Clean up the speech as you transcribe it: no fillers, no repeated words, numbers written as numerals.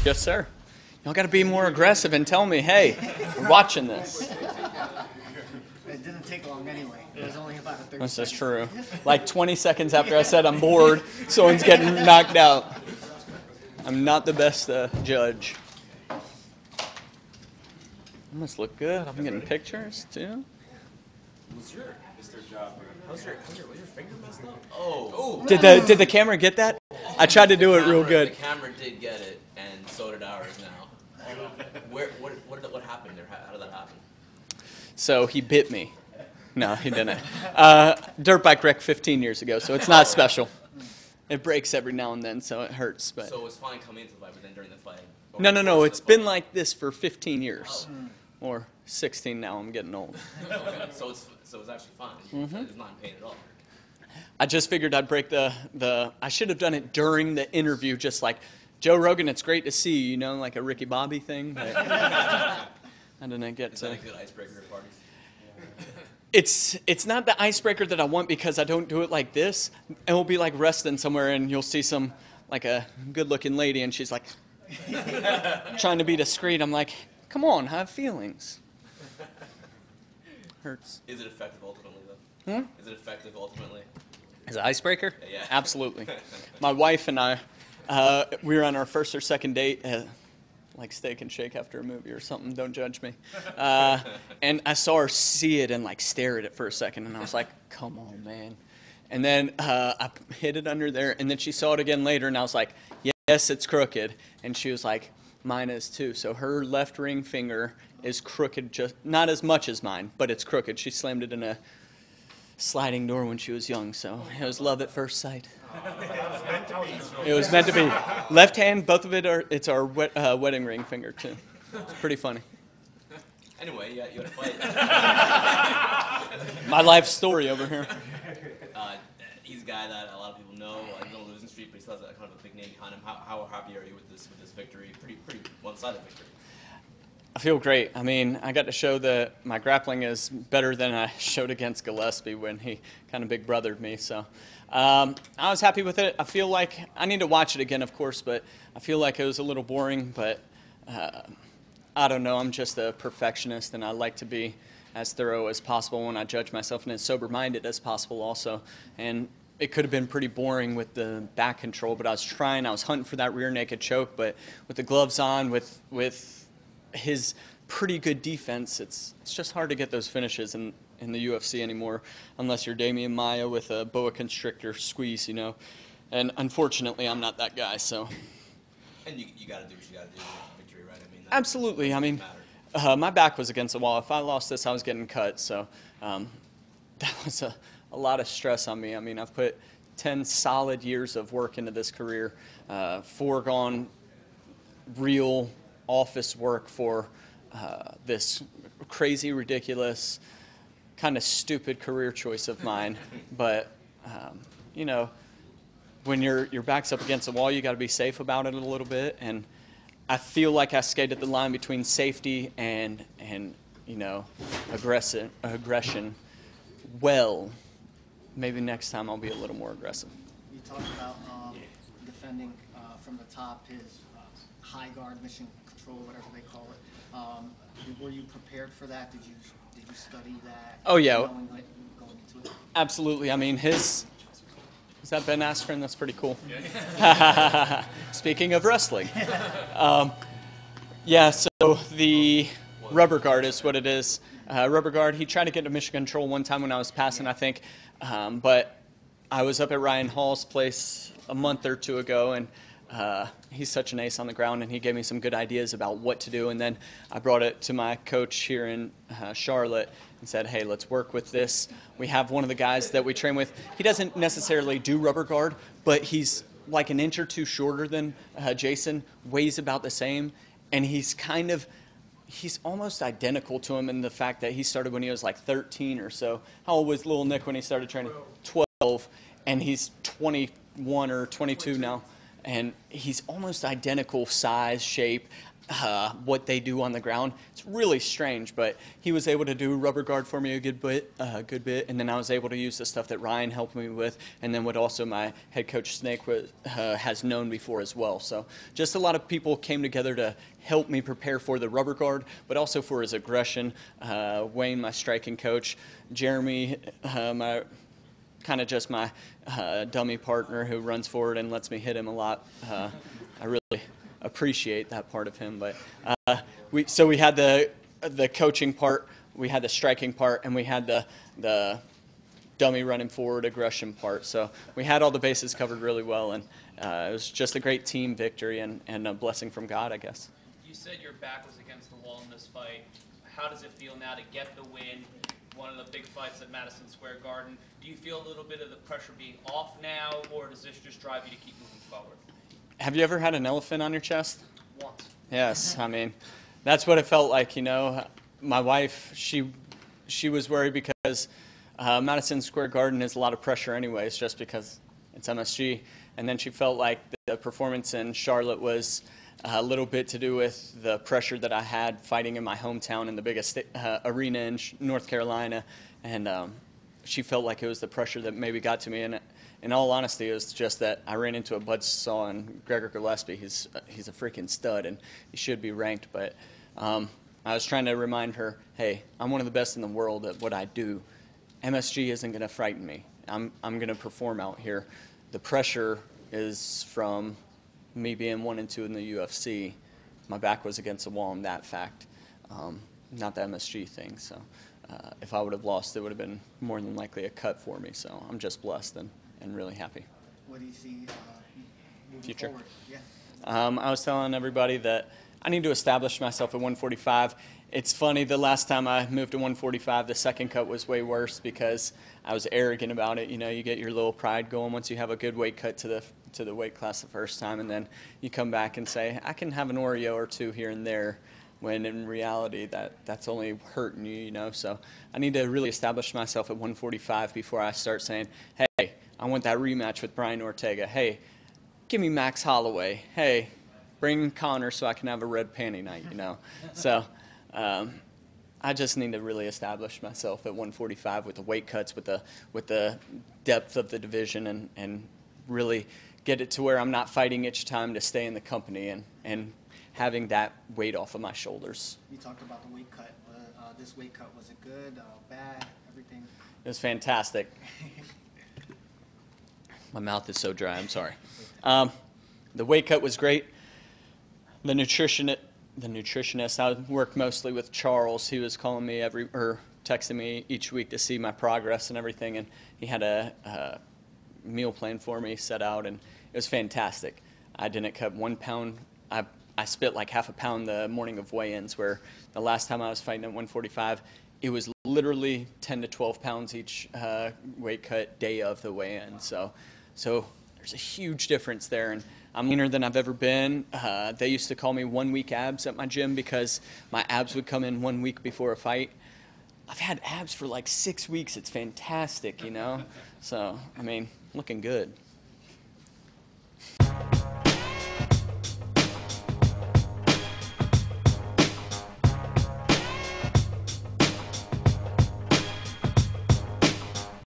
Yes, sir. Y'all got to be more aggressive and tell me, hey, we're watching this. It didn't take long anyway. It was only about a 30 This is seconds. true. Like 20 seconds after I said I'm bored, someone's getting knocked out. I'm not the best judge. I must look good. I'm getting pictures, too. Was your finger messed up? Oh. Did the camera get that? I tried to do it real good. The camera did get it, and so did ours now. What happened there? How did that happen? So he bit me. No, he didn't. Dirt bike wreck 15 years ago, so it's not special. It breaks every now and then, so it hurts. But So it was fine coming into the fight, but then during the fight? no. It's been like this for 15 years. Or 16 now. I'm getting old. Okay, so it's actually fine. It's not in pain at all. I just figured I'd break the I should have done it during the interview, just like, Joe Rogan, it's great to see you, like a Ricky Bobby thing. But I didn't get Is to. that a good icebreaker at parties? It's not the icebreaker that I want because I don't do it like this. It will be like resting somewhere and you'll see like a good-looking lady and she's like trying to be discreet. I'm like, come on, have feelings. Hurts. Is it effective ultimately, though? Is it effective ultimately? As an icebreaker? Yeah. Absolutely. My wife and I, we were on our first or second date, like Steak and Shake after a movie or something. Don't judge me. And I saw her see it and like stare at it for a second, and I was like, "Come on, man." And then I hid it under there, and then she saw it again later, and I was like, "Yes, it's crooked." And she was like, "Mine is too." So her left ring finger is crooked, just not as much as mine, but it's crooked. She slammed it in a sliding door when she was young, so it was love at first sight. It was meant to be. Left hand, both of it's our wedding ring finger too. It's pretty funny. Anyway, you had a fight. My life story over here. He's a guy that a lot of people know. He's on the losing streak, but he still has kind of a big name behind him. How happy are you with this victory? Pretty one-sided victory. I feel great. I mean, I got to show that my grappling is better than I showed against Gillespie when he kind of big brothered me. So I was happy with it. I feel like I need to watch it again, of course, but I feel like it was a little boring. But I don't know. I'm just a perfectionist, and I like to be as thorough as possible when I judge myself, and as sober-minded as possible also. And it could have been pretty boring with the back control, but I was hunting for that rear naked choke. But with the gloves on, with his pretty good defense, it's just hard to get those finishes in the UFC anymore unless you're Damian Maia with a boa constrictor squeeze, And unfortunately, I'm not that guy, so. And you got to do what you got to do to get the victory, right? I mean, Absolutely. I mean, my back was against the wall. If I lost this, I was getting cut, so that was a lot of stress on me. I mean, I've put 10 solid years of work into this career, foregone real office work for this crazy, ridiculous, kind of stupid career choice of mine. But, when your back's up against the wall, you got to be safe about it a little bit. And I feel like I skated the line between safety and aggression well. Maybe next time I'll be a little more aggressive. You talked about defending from the top, his high guard mission control, whatever they call it. Were you prepared for that? Did you study that? Oh, yeah. Going into it? Absolutely. I mean, is that Ben Askren? That's pretty cool. Speaking of wrestling. So the rubber guard is what it is. Rubber guard, he tried to get to mission control one time when I was passing, I think. But I was up at Ryan Hall's place a month or two ago, and he's such an ace on the ground, and he gave me some good ideas about what to do. And then I brought it to my coach here in Charlotte and said, hey, let's work with this. We have one of the guys that we train with. He doesn't necessarily do rubber guard, but he's like an inch or two shorter than Jason, weighs about the same, and he's almost identical to him in the fact that he started when he was like 13 or so. How old was little Nick when he started training? 12, and he's 21 or 22 now. and he's almost identical size, shape, what they do on the ground. It's really strange, but he was able to do rubber guard for me a good bit, and then I was able to use the stuff that Ryan helped me with, and then what also my head coach Snake has known before as well. So just a lot of people came together to help me prepare for the rubber guard, but also for his aggression. Wayne, my striking coach, Jeremy, my dummy partner who runs forward and lets me hit him a lot. I really appreciate that part of him. But we had the coaching part, we had the striking part, and we had the dummy running forward aggression part. So we had all the bases covered really well, and it was just a great team victory and a blessing from God, I guess. You said your back was against the wall in this fight. How does it feel now to get the win? One of the big fights at Madison Square Garden. Do you feel a little bit of the pressure being off now, or does this just drive you to keep moving forward? Have you ever had an elephant on your chest? Once. Yes, I mean, that's what it felt like, you know. My wife, she was worried because Madison Square Garden is a lot of pressure anyways, just because it's MSG. And then she felt like the performance in Charlotte was a little bit to do with the pressure that I had fighting in my hometown in the biggest arena in North Carolina. And she felt like it was the pressure that maybe got to me. And in all honesty, it was just that I ran into a buzzsaw in Gregor Gillespie. He's a freaking stud, and he should be ranked. But I was trying to remind her, hey, I'm one of the best in the world at what I do. MSG isn't going to frighten me. I'm going to perform out here. The pressure is from me being 1-2 in the UFC. My back was against the wall in that fact, not the MSG thing. So if I would have lost, it would have been more than likely a cut for me. So I'm just blessed and really happy. What do you see moving Future? forward? Yeah. I was telling everybody that I need to establish myself at 145. It's funny, the last time I moved to 145, the second cut was way worse because I was arrogant about it. You know, you get your little pride going once you have a good weight cut to the weight class the first time, and then you come back and say, I can have an Oreo or two here and there, when in reality that's only hurting you, you know. So I need to really establish myself at 145 before I start saying, hey, I want that rematch with Brian Ortega. Hey, give me Max Holloway. Hey, bring Connor so I can have a red panty night, you know. So I just need to really establish myself at 145 with the weight cuts, with the depth of the division, and really get it to where I'm not fighting each time to stay in the company and having that weight off of my shoulders. You talked about the weight cut. This weight cut, was it good, bad, everything? It was fantastic. My mouth is so dry, I'm sorry. The weight cut was great. The nutritionist, I worked mostly with Charles. He was calling me texting me each week to see my progress and everything, and he had a meal plan for me set out, and it was fantastic. I didn't cut 1 pound. I spit like half a pound the morning of weigh-ins, where the last time I was fighting at 145, it was literally 10 to 12 pounds each weight cut day of the weigh-in. So there's a huge difference there, and I'm leaner than I've ever been. They used to call me 1 week abs at my gym because my abs would come in 1 week before a fight. I've had abs for like 6 weeks. It's fantastic, you know. So, I mean, looking good.